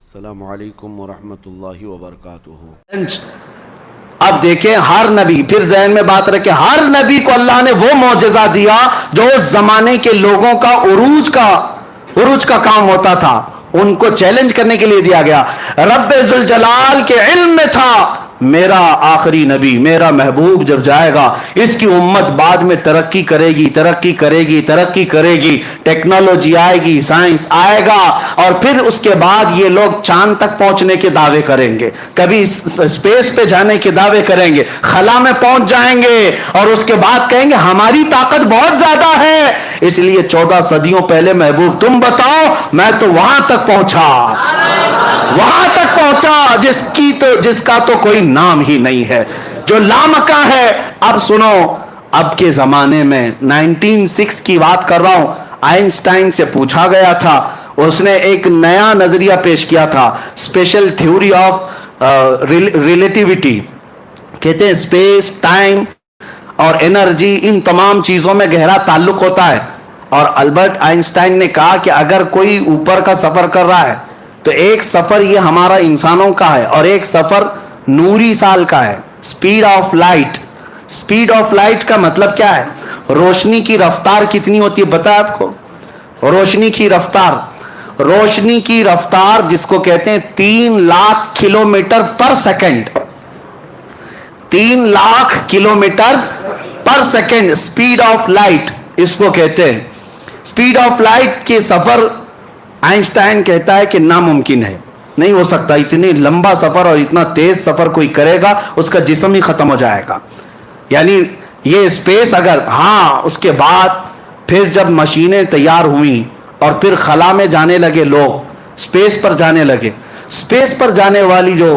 السلام علیکم ورحمۃ اللہ وبرکاتہ۔ اب دیکھیں ہر نبی، پھر ذہن میں بات رکھیں، ہر نبی کو اللہ نے وہ معجزہ دیا جو اس زمانے کے لوگوں کا عروج کا کام ہوتا تھا، ان کو چیلنج کرنے کے لیے دیا گیا۔ رب ذوالجلال کے علم میں تھا میرا آخری نبی، میرا محبوب جب جائے گا اس کی امت بعد میں ترقی کرے گی، ٹیکنالوجی آئے گی، سائنس آئے گا، اور پھر اس کے بعد یہ لوگ چاند تک پہنچنے کے دعوے کریں گے، کبھی اسپیس پہ جانے کے دعوے کریں گے، خلا میں پہنچ جائیں گے، اور اس کے بعد کہیں گے ہماری طاقت بہت زیادہ ہے۔ اس لیے 14 صدیوں پہلے محبوب تم بتاؤ، میں تو وہاں تک پہنچا جس کا تو کوئی نام ہی نہیں ہے، جو لامکاں ہے۔ اب سنو، اب کے زمانے میں 1906 کی بات کر رہا ہوں، آئنسٹائن سے پوچھا گیا تھا، اس نے ایک نیا نظریہ پیش کیا تھا، اسپیشل تھیوری آف ریلیٹیوٹی۔ کہتے ہیں اسپیس، ٹائم اور انرجی، ان تمام چیزوں میں گہرا تعلق ہوتا ہے، اور البرٹ آئنسٹائن نے کہا کہ اگر کوئی اوپر کا سفر کر رہا ہے تو ایک سفر یہ ہمارا انسانوں کا ہے اور ایک سفر نوری سال کا ہے۔ سپیڈ آف لائٹ کا مطلب کیا ہے؟ روشنی کی رفتار کتنی ہوتی ہے پتہ ہے آپ کو؟ روشنی کی رفتار جس کو کہتے ہیں 3 lakh kilometre per second, 3 lakh kilometre per second, speed of light اس کو کہتے ہیں۔ سپیڈ آف لائٹ کے سفر آئنسٹائن کہتا ہے کہ ناممکن ہے، نہیں ہو سکتا، اتنی لمبا سفر اور اتنا تیز سفر کوئی کرے گا اس کا جسم ہی ختم ہو جائے گا۔ یعنی یہ اسپیس اگر، ہاں اس کے بعد پھر جب مشینیں تیار ہوئیں اور پھر خلا میں جانے لگے لوگ، اسپیس پر جانے لگے، اسپیس پر جانے والی جو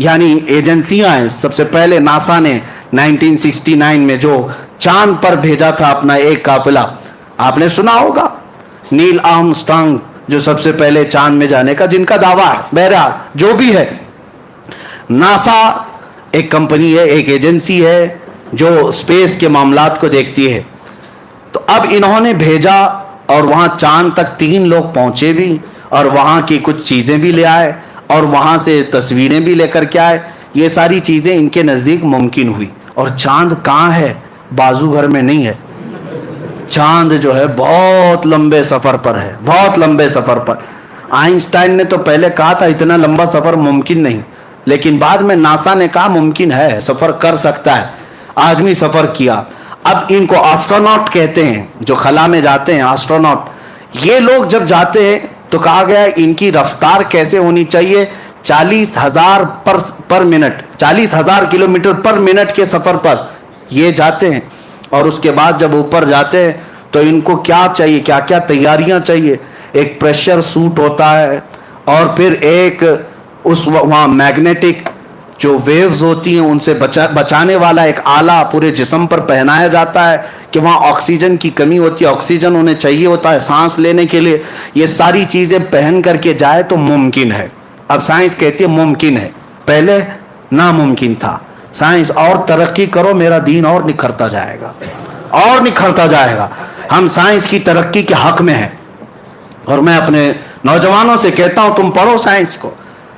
یعنی ایجنسیاں ہیں، سب سے پہلے ناسا نے 1969 میں جو چاند پر بھیجا تھا اپنا ایک قافلہ، آپ نے سنا ہوگا، نیل آرمسٹرانگ جو سب سے پہلے چاند میں جانے کا جن کا دعویٰ ہے، بہرحال جو بھی ہے، ناسا ایک کمپنی ہے، ایک ایجنسی ہے جو اسپیس کے معاملات کو دیکھتی ہے۔ تو اب انہوں نے بھیجا اور وہاں چاند تک 3 لوگ پہنچے بھی، اور وہاں کی کچھ چیزیں بھی لے آئے اور وہاں سے تصویریں بھی لے کر کے آئے۔ یہ ساری چیزیں ان کے نزدیک ممکن ہوئی۔ اور چاند کہاں ہے؟ بازو گھر میں نہیں ہے، چاند جو ہے بہت لمبے سفر پر ہے، بہت لمبے سفر پر۔ آئنسٹائن نے تو پہلے کہا تھا اتنا لمبا سفر ممکن نہیں، لیکن بعد میں ناسا نے کہا ممکن ہے، سفر کر سکتا ہے، آدمی سفر کیا۔ اب ان کو آسٹروناٹ کہتے ہیں، جو خلا میں جاتے ہیں، آسٹروناٹ۔ یہ لوگ جب جاتے ہیں تو کہا گیا ان کی رفتار کیسے ہونی چاہیے؟ 40,000 per minute, 40,000 kilometre per minute کے سفر پر یہ جاتے ہیں۔ اور اس کے بعد جب اوپر جاتے ہیں تو ان کو کیا چاہیے، کیا کیا تیاریاں چاہیے؟ ایک پریشر سوٹ ہوتا ہے، اور پھر ایک اس وہاں میگنیٹک جو ویوز ہوتی ہیں ان سے بچانے والا ایک آلہ پورے جسم پر پہنایا جاتا ہے کہ وہاں آکسیجن کی کمی ہوتی ہے، آکسیجن انہیں چاہیے ہوتا ہے سانس لینے کے لیے۔ یہ ساری چیزیں پہن کر کے جائے تو ممکن ہے۔ اب سائنس کہتی ہے ممکن ہے، پہلے ناممکن تھا۔ سائنس اور ترقی کرو، میرا دین اور نکھرتا جائے گا۔ ہم سائنس کی ترقی کے حق میں ہیں، اور میں اپنے نوجوانوں سے کہتا ہوں تم پڑھو سائنس کو،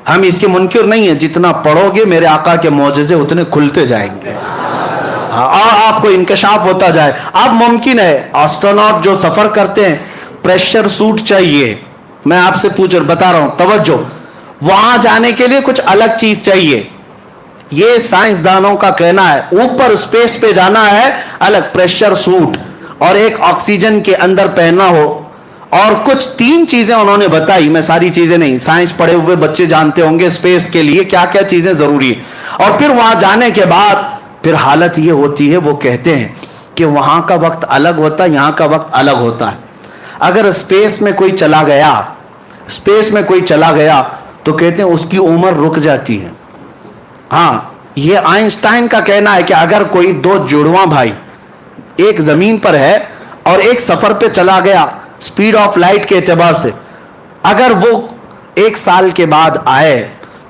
ہم اس کے منکر نہیں ہیں، جتنا پڑھو گے میرے آقا کے معجزے اتنے کھلتے جائیں گے، اور آپ کو انکشاف ہوتا جائے۔ اب ممکن ہے، آسٹروناٹ جو سفر کرتے ہیں پریشر سوٹ چاہیے۔ میں آپ سے بتا رہا ہوں، توجہ، وہاں جانے کے لیے کچھ الگ چیز چاہیے، یہ سائنسدانوں کا کہنا ہے۔ اوپر اسپیس پہ جانا ہے، الگ پریشر سوٹ اور ایک آکسیجن کے اندر پہننا ہو، اور کچھ 3 چیزیں انہوں نے بتائی، میں ساری چیزیں نہیں، سائنس پڑھے ہوئے بچے جانتے ہوں گے اسپیس کے لیے کیا کیا چیزیں ضروری ہیں۔ اور پھر وہاں جانے کے بعد پھر حالت یہ ہوتی ہے، وہ کہتے ہیں کہ وہاں کا وقت الگ ہوتا ہے، یہاں کا وقت الگ ہوتا ہے۔ اگر اسپیس میں کوئی چلا گیا تو کہتے ہیں اس کی عمر رک جاتی ہے۔ ہاں، یہ آئنسٹائن کا کہنا ہے کہ اگر کوئی 2 جڑواں بھائی ایک زمین پر ہے اور ایک سفر پہ چلا گیا سپیڈ آف لائٹ کے اعتبار سے، اگر وہ 1 سال کے بعد آئے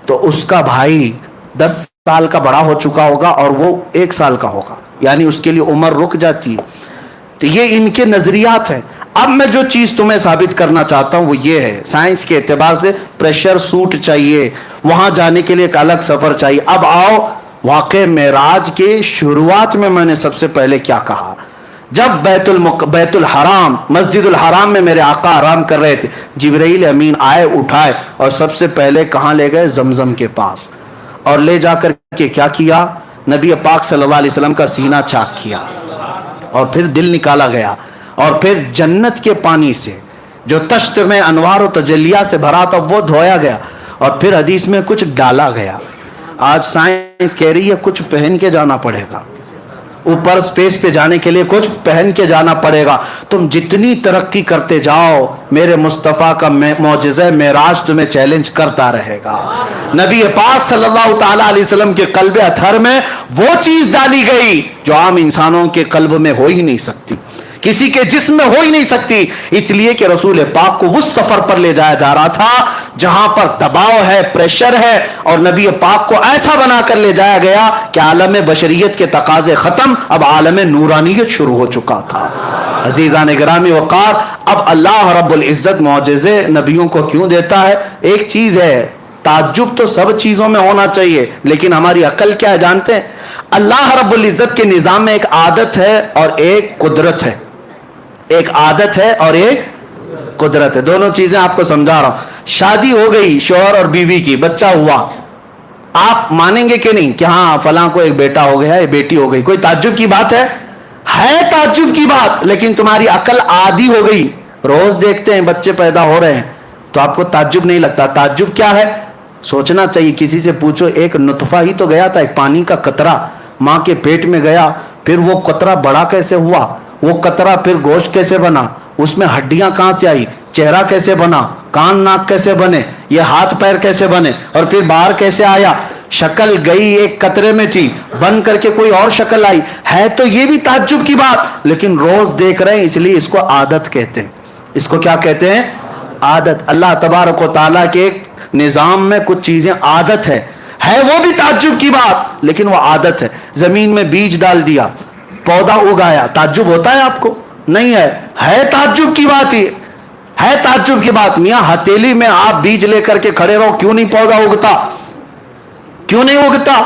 تو اس کا بھائی 10 سال کا بڑا ہو چکا ہوگا اور وہ 1 سال کا ہوگا، یعنی اس کے لیے عمر رک جاتی ہے۔ تو یہ ان کے نظریات ہیں۔ اب میں جو چیز تمہیں ثابت کرنا چاہتا ہوں وہ یہ ہے، سائنس کے اعتبار سے پریشر سوٹ چاہیے، وہاں جانے کے لیے ایک الگ سفر چاہیے۔ اب آؤ واقع معراج کے شروعات میں نے سب سے پہلے کیا کہا؟ جب بیت الحرام، مسجد الحرام میں میرے آقا آرام کر رہے تھے، جبرائیل امین آئے، اٹھائے اور سب سے پہلے کہاں لے گئے؟ زمزم کے پاس، اور لے جا کر کے کیا کیا؟ نبی پاک صلی اللہ علیہ وسلم کا سینہ چاک کیا، اور پھر دل نکالا گیا، اور پھر جنت کے پانی سے جو تشت میں انوار و تجلیات سے بھرا تھا وہ دھویا گیا، اور پھر حدیث میں کچھ ڈالا گیا۔ آج سائنس کہہ رہی ہے کچھ پہن کے جانا پڑے گا، اوپر سپیس پہ جانے کے لیے کچھ پہن کے جانا پڑے گا۔ تم جتنی ترقی کرتے جاؤ، میرے مصطفیٰ کا معجزہ معراج تمہیں چیلنج کرتا رہے گا۔ نبی پاک صلی اللہ تعالیٰ علیہ وسلم کے قلب اطہر میں وہ چیز ڈالی گئی جو عام انسانوں کے قلب میں ہو ہی نہیں سکتی، کسی کے جسم میں ہو ہی نہیں سکتی، اس لیے کہ رسول پاک کو اس سفر پر لے جایا جا رہا تھا جہاں پر دباؤ ہے، پریشر ہے، اور نبی پاک کو ایسا بنا کر لے جایا گیا کہ عالم بشریت کے تقاضے ختم، اب عالم نورانیت شروع ہو چکا تھا۔ عزیزان گرامی وقار، اب اللہ رب العزت معجزے نبیوں کو کیوں دیتا ہے؟ ایک چیز ہے، تعجب تو سب چیزوں میں ہونا چاہیے، لیکن ہماری عقل کیا ہے جانتے ہیں؟ اللہ رب العزت کے نظام میں ایک عادت ہے اور ایک قدرت ہے، ایک عادت ہے اور ایک قدرت ہے۔ دونوں چیزیں آپ کو سمجھا رہا ہوں۔ شادی ہو گئی شوہر اور بیوی کی، بچہ ہوا، آپ مانیں گے کہ نہیں کہ ہاں فلاں کو ایک بیٹا ہو گیا، ایک بیٹی ہو گئی؟ کوئی تعجب کی بات ہے تعجب کی بات، لیکن تمہاری عقل عادی ہو گئی، روز دیکھتے ہیں بچے پیدا ہو رہے ہیں تو آپ کو تعجب نہیں لگتا۔ تعجب کیا ہے؟ سوچنا چاہیے، کسی سے پوچھو، ایک نطفہ ہی تو گیا تھا، ایک پانی کا قطرہ ماں کے پیٹ میں گیا، پھر وہ قطرہ بڑا کیسے ہوا، وہ قطرہ پھر گوشت کیسے بنا، اس میں ہڈیاں کہاں سے آئی، چہرہ کیسے بنا، کان ناک کیسے بنے، یہ ہاتھ پیر کیسے بنے، اور پھر باہر کیسے آیا، شکل گئی ایک قطرے میں تھی، بن کر کے کوئی اور شکل آئی، ہے تو یہ بھی تعجب کی بات، لیکن روز دیکھ رہے ہیں، اس لیے اس کو عادت کہتے ہیں۔ اس کو کیا کہتے ہیں؟ عادت۔ اللہ تبارک و تعالیٰ کے ایک نظام میں کچھ چیزیں عادت ہے وہ بھی تعجب کی بات، لیکن وہ عادت ہے۔ زمین میں بیج ڈال دیا، پودا اگایا، تعجب ہوتا ہے آپ کو؟ نہیں ہے تعجب کی بات، یہ ہے تعجب کی بات۔ میاں ہتھیلی میں آپ بیج لے کر کے کھڑے رہو، کیوں نہیں پودا اگتا؟ کیوں نہیں اگتا؟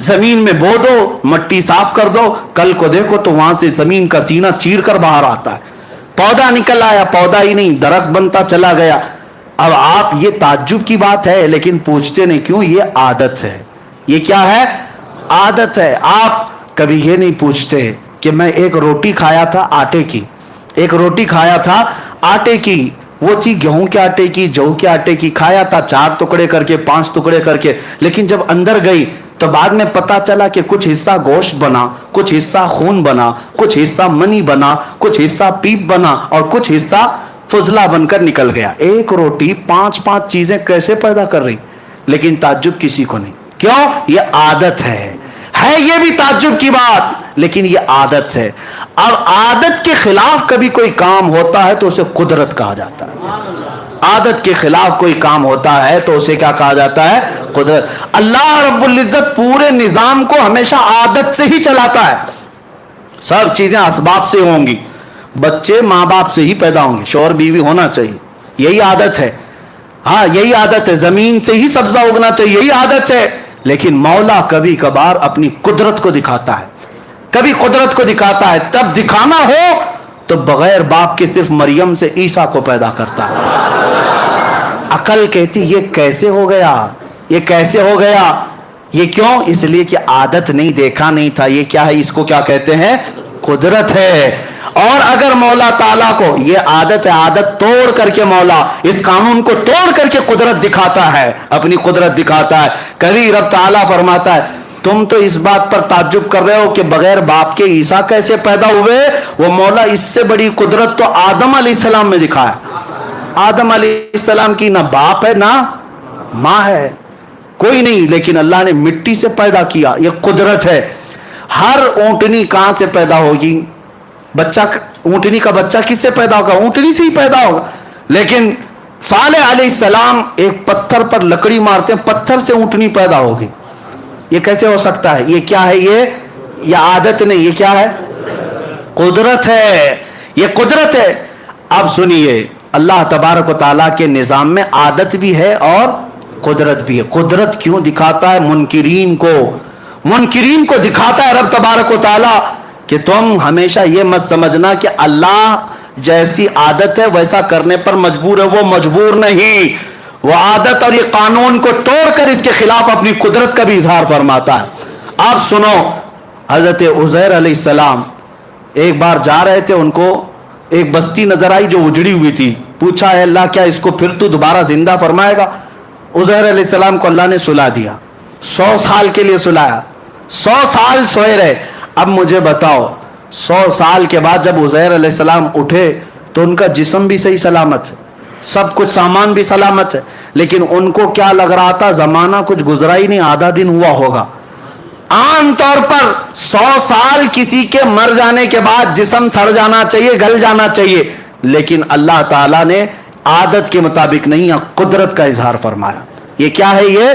زمین میں بو دو، مٹی صاف کر دو، کل کو دیکھو تو وہاں سے زمین کا سینہ چیر کر باہر آتا ہے، پودا نکل آیا، پودا ہی نہیں درخت بنتا چلا گیا۔ اب آپ، یہ تعجب کی بات ہے لیکن پوچھتے نہیں کیوں؟ یہ عادت ہے۔ یہ کیا ہے؟ عادت ہے۔ آپ کبھی یہ نہیں پوچھتے کہ میں ایک روٹی کھایا تھا آٹے کی، ایک روٹی کھایا تھا آٹے کی، وہ تھی گیہوں کے آٹے کی، جو کے آٹے کی، کھایا تھا 4 ٹکڑے کر کے، 5 ٹکڑے کر کے، لیکن جب اندر گئی تو بعد میں پتا چلا کہ کچھ حصہ گوشت بنا، کچھ حصہ خون بنا، کچھ حصہ منی بنا، کچھ حصہ پیپ بنا، اور کچھ حصہ فضلہ بن کر نکل گیا۔ ایک روٹی 5 چیزیں کیسے پیدا کر رہی؟ لیکن تعجب کسی کو نہیں۔ کیوں؟ یہ عادت ہے یہ بھی تعجب کی بات، لیکن یہ عادت ہے۔ اب عادت کے خلاف کبھی کوئی کام ہوتا ہے تو اسے قدرت کہا جاتا ہے۔ عادت کے خلاف کوئی کام ہوتا ہے تو اسے کیا کہا جاتا ہے؟ قدرت۔ اللہ رب العزت پورے نظام کو ہمیشہ عادت سے ہی چلاتا ہے۔ سب چیزیں اسباب سے ہوں گی، بچے ماں باپ سے ہی پیدا ہوں گے، شوہر بیوی ہونا چاہیے، یہی عادت ہے۔ ہاں یہی عادت ہے، زمین سے ہی سبزہ اگنا چاہیے، یہی عادت ہے۔ لیکن مولا کبھی کبھار اپنی قدرت کو دکھاتا ہے، کبھی قدرت کو دکھاتا ہے، تب دکھانا ہو تو بغیر باپ کے صرف مریم سے عیسیٰ کو پیدا کرتا ہے۔ عقل کہتی یہ کیسے ہو گیا، یہ کیسے ہو گیا؟ یہ کیوں؟ اس لیے کہ عادت نہیں، دیکھا نہیں تھا۔ یہ کیا ہے؟ اس کو کیا کہتے ہیں؟ قدرت ہے۔ اور اگر مولا تعالیٰ کو یہ عادت ہے، عادت توڑ کر کے مولا اس قانون کو توڑ کر کے قدرت دکھاتا ہے، اپنی قدرت دکھاتا ہے۔ کبھی رب تعالیٰ فرماتا ہے تم تو اس بات پر تعجب کر رہے ہو کہ بغیر باپ کے عیسیٰ کیسے پیدا ہوئے، وہ مولا اس سے بڑی قدرت تو آدم علیہ السلام میں دکھایا۔ آدم علیہ السلام کی نہ باپ ہے نہ ماں ہے، کوئی نہیں، لیکن اللہ نے مٹی سے پیدا کیا، یہ قدرت ہے۔ ہر اونٹنی کہاں سے پیدا ہوگی؟ بچہ، اونٹنی کا بچہ کس سے پیدا ہوگا؟ اونٹنی سے ہی پیدا ہوگا۔ لیکن صالح علیہ السلام ایک پتھر پر لکڑی مارتے ہیں، پتھر سے اونٹنی پیدا ہوگی، یہ کیسے ہو سکتا ہے؟ یہ کیا ہے؟ یہ عادت نہیں، یہ کیا ہے؟ قدرت ہے، یہ قدرت ہے۔ اب سنیے، اللہ تبارک و تعالیٰ کے نظام میں عادت بھی ہے اور قدرت بھی ہے. قدرت کیوں دکھاتا ہے؟ منکرین کو دکھاتا ہے رب تبارک و تعالیٰ کہ تم ہمیشہ یہ مت سمجھنا کہ اللہ جیسی عادت ہے ویسا کرنے پر مجبور ہے. وہ مجبور نہیں، وہ عادت اور یہ قانون کو توڑ کر اس کے خلاف اپنی قدرت کا بھی اظہار فرماتا ہے. آپ سنو، حضرت عزیر علیہ السلام ایک بار جا رہے تھے، ان کو ایک بستی نظر آئی جو اجڑی ہوئی تھی. پوچھا اے اللہ کیا اس کو پھر تو دوبارہ زندہ فرمائے گا؟ عزیر علیہ السلام کو اللہ نے سلا دیا، 100 سال کے لیے سلایا. 100 سال سوئے رہے. اب مجھے بتاؤ، 100 سال کے بعد جب عزیر علیہ السلام اٹھے تو ان کا جسم بھی صحیح سلامت ہے، سب کچھ سامان بھی سلامت ہے، لیکن ان کو کیا لگ رہا تھا؟ زمانہ کچھ گزرا ہی نہیں، آدھا دن ہوا ہوگا. عام طور پر 100 سال کسی کے مر جانے کے بعد جسم سڑ جانا چاہیے، گل جانا چاہیے، لیکن اللہ تعالیٰ نے عادت کے مطابق نہیں، قدرت کا اظہار فرمایا. یہ کیا ہے؟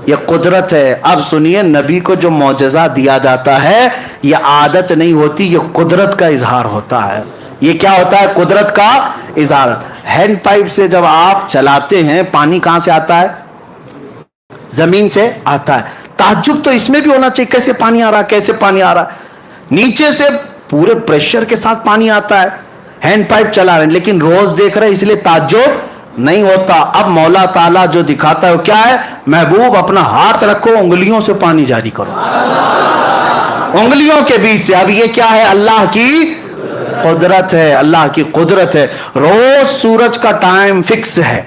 یہ قدرت ہے. اب سنیے، نبی کو جو معجزہ دیا جاتا ہے یہ عادت نہیں ہوتی، یہ قدرت کا اظہار ہوتا ہے. یہ کیا ہوتا ہے؟ قدرت کا اظہار. ہینڈ پائپ سے جب آپ چلاتے ہیں پانی کہاں سے آتا ہے؟ زمین سے آتا ہے. تعجب تو اس میں بھی ہونا چاہیے، کیسے پانی آ رہا ہے، کیسے پانی آ رہا ہے؟ نیچے سے پورے پریشر کے ساتھ پانی آتا ہے. ہینڈ پائپ چلا رہے ہیں لیکن روز دیکھ رہے ہیں، اس لیے تعجب نہیں ہوتا. اب مولا تعالیٰ جو دکھاتا ہے وہ کیا ہے؟ محبوب اپنا ہاتھ رکھو، انگلیوں سے پانی جاری کرو، انگلیوں کے بیچ سے. اب یہ کیا ہے؟ اللہ کی قدرت ہے، اللہ کی قدرت ہے. روز سورج کا ٹائم فکس ہے،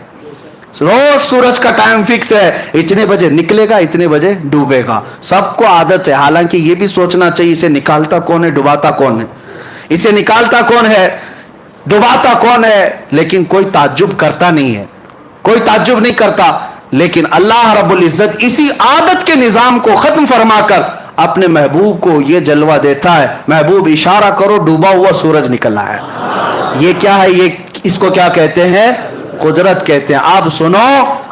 روز سورج کا ٹائم فکس ہے، اتنے بجے نکلے گا، اتنے بجے ڈوبے گا. سب کو عادت ہے. حالانکہ یہ بھی سوچنا چاہیے اسے نکالتا کون ہے، ڈباتا کون ہے؟ اسے نکالتا کون ہے، ڈباتا کون ہے؟ لیکن کوئی تعجب کرتا نہیں ہے، کوئی تعجب نہیں کرتا. لیکن اللہ رب العزت اسی عادت کے نظام کو ختم فرما کر اپنے محبوب کو یہ جلوہ دیتا ہے، محبوب اشارہ کرو، ڈوبا ہوا سورج نکلا ہے. یہ کیا ہے؟ یہ اس کو کیا کہتے ہیں؟ قدرت کہتے ہیں. آپ سنو،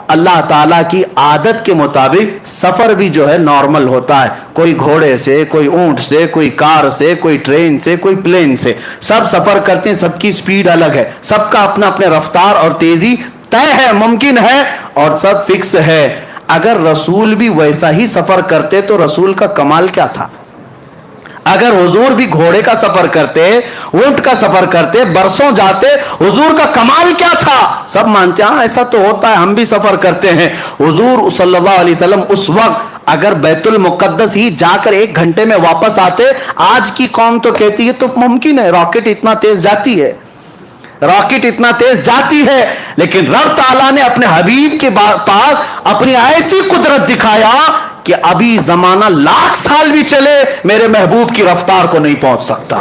اللہ تعالیٰ کی عادت کے مطابق سفر بھی جو ہے نارمل ہوتا ہے. کوئی گھوڑے سے، کوئی اونٹ سے، کوئی کار سے، کوئی ٹرین سے، کوئی پلین سے، سب سفر کرتے ہیں. سب کی سپیڈ الگ ہے، سب کا اپنا اپنے رفتار اور تیزی طے ہے، ممکن ہے، اور سب فکس ہے. اگر رسول بھی ویسا ہی سفر کرتے تو رسول کا کمال کیا تھا؟ اگر حضور بھی گھوڑے کا سفر کرتے، اونٹ کا سفر کرتے، برسوں جاتے، حضور کا کمال کیا تھا؟ سب مانتے ہیں ہاں ایسا تو ہوتا ہے، ہم بھی سفر کرتے ہیں. حضور صلی اللہ علیہ وسلم اس وقت اگر بیت المقدس ہی جا کر 1 گھنٹے میں واپس آتے، آج کی قوم تو کہتی ہے تو ممکن ہے، راکٹ اتنا تیز جاتی ہے، راکٹ اتنا تیز جاتی ہے. لیکن رب تعالیٰ نے اپنے حبیب کے پاس اپنی ایسی قدرت دکھایا کہ ابھی زمانہ 1,00,000 سال بھی چلے میرے محبوب کی رفتار کو نہیں پہنچ سکتا،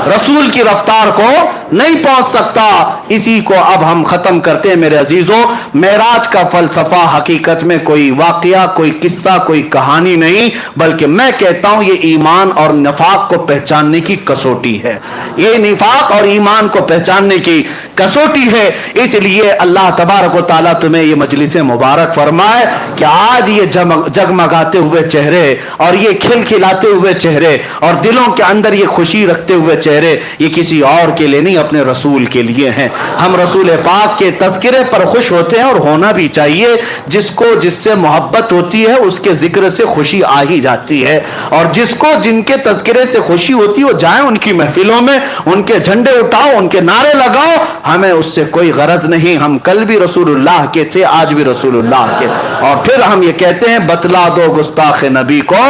رسول کی رفتار کو نہیں پہنچ سکتا. اسی کو اب ہم ختم کرتے ہیں میرے عزیزوں. معراج کا فلسفہ حقیقت میں کوئی واقعہ، کوئی قصہ، کوئی کہانی نہیں، بلکہ میں کہتا ہوں یہ ایمان اور نفاق کو پہچاننے کی کسوٹی ہے. یہ نفاق اور ایمان کو پہچاننے کی کسوٹی ہے. اس لیے اللہ تبارک و تعالیٰ تمہیں یہ مجلس مبارک فرمائے کہ آج یہ جگمگاتے ہوئے چہرے اور یہ کھلکھلاتے ہوئے چہرے اور دلوں کے اندر یہ خوشی رکھتے ہوئے چہرے یہ کسی اور کے لیے نہیں، اپنے رسول کے لیے ہیں. ہم رسول پاک کے تذکرے پر خوش ہوتے ہیں اور ہونا بھی چاہیے. جس کو جس سے محبت ہوتی ہے اس کے ذکر سے خوشی آ ہی جاتی ہے، اور جس کو جن کے تذکرے سے خوشی ہوتی ہے وہ جائیں ان کی محفلوں میں، ان کے جھنڈے اٹھاؤ، ان کے نعرے لگاؤ. ہمیں اس سے کوئی غرض نہیں. ہم کل بھی رسول اللہ کے تھے، آج بھی رسول اللہ کے. اور پھر ہم یہ کہتے ہیں بتلا دو گستاخ نبی کو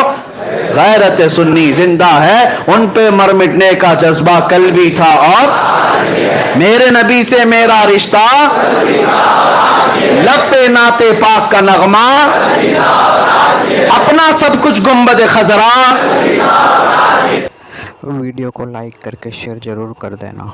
غیرت سنی زندہ ہے، ان پہ مر مٹنے کا جذبہ کل بھی تھا اور میرے نبی سے میرا رشتہ، لب پہ نعت پاک کا نغمہ، اپنا سب کچھ گنبد خضرا. ویڈیو کو لائک کر کے شیئر ضرور کر دینا.